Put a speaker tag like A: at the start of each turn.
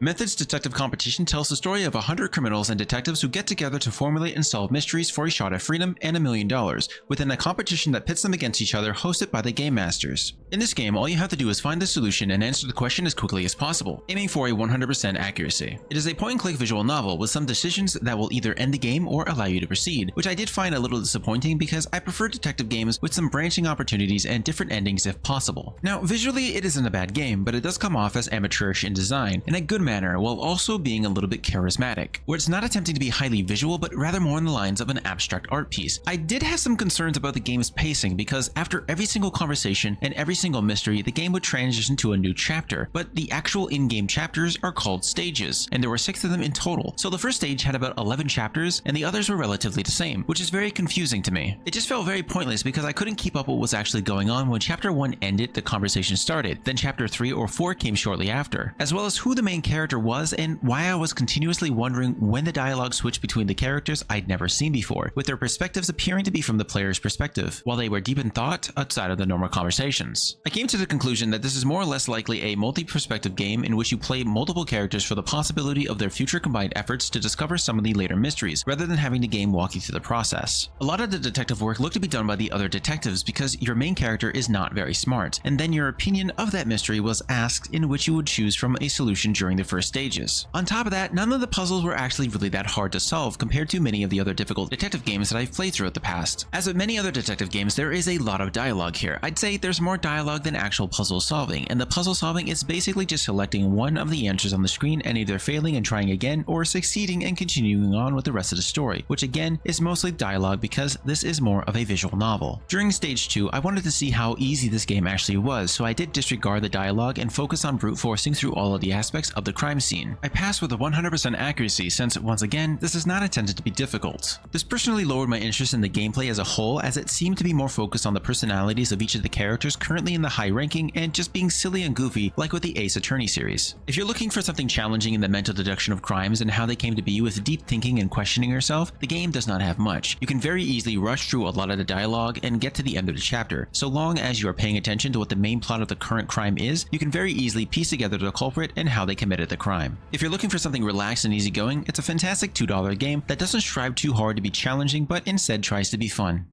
A: Methods Detective Competition tells the story of 100 criminals and detectives who get together to formulate and solve mysteries for a shot at freedom and $1 million, within a competition that pits them against each other hosted by the Game Masters. In this game, all you have to do is find the solution and answer the question as quickly as possible, aiming for a 100% accuracy. It is a point-and-click visual novel with some decisions that will either end the game or allow you to proceed, which I did find a little disappointing because I prefer detective games with some branching opportunities and different endings if possible. Now, visually it isn't a bad game, but it does come off as amateurish in design, in a good manner while also being a little bit charismatic, where it's not attempting to be highly visual but rather more on the lines of an abstract art piece. I did have some concerns about the game's pacing because after every single conversation and every single mystery, the game would transition to a new chapter, but the actual in-game chapters are called stages, and there were 6 of them in total. So the first stage had about 11 chapters and the others were relatively the same, which is very confusing to me. It just felt very pointless because I couldn't keep up what was actually going on. When chapter 1 ended, the conversation started, then chapter 3 or 4 came shortly after, as well as who the main character was and why I was continuously wondering when the dialogue switched between the characters I'd never seen before, with their perspectives appearing to be from the player's perspective, while they were deep in thought outside of the normal conversations. I came to the conclusion that this is more or less likely a multi-perspective game in which you play multiple characters for the possibility of their future combined efforts to discover some of the later mysteries, rather than having the game walk you through the process. A lot of the detective work looked to be done by the other detectives because your main character is not very smart, and then your opinion of that mystery was asked, in which you would choose from a solution during the first stages. On top of that, none of the puzzles were actually really that hard to solve compared to many of the other difficult detective games that I've played throughout the past. As with many other detective games, there is a lot of dialogue here. I'd say there's more dialogue than actual puzzle solving, and the puzzle solving is basically just selecting one of the answers on the screen and either failing and trying again or succeeding and continuing on with the rest of the story, which again is mostly dialogue because this is more of a visual novel. During stage 2, I wanted to see how easy this game actually was, so I did disregard the dialogue and focus on brute forcing through all of the aspects of the crime scene. I passed with a 100% accuracy since, once again, this is not intended to be difficult. This personally lowered my interest in the gameplay as a whole, as it seemed to be more focused on the personalities of each of the characters currently in the high ranking and just being silly and goofy like with the Ace Attorney series. If you're looking for something challenging in the mental deduction of crimes and how they came to be with deep thinking and questioning yourself, the game does not have much. You can very easily rush through a lot of the dialogue and get to the end of the chapter. So long as you are paying attention to what the main plot of the current crime is, you can very easily piece together the culprit and how they committed the crime. If you're looking for something relaxed and easygoing, it's a fantastic $2 game that doesn't strive too hard to be challenging but instead tries to be fun.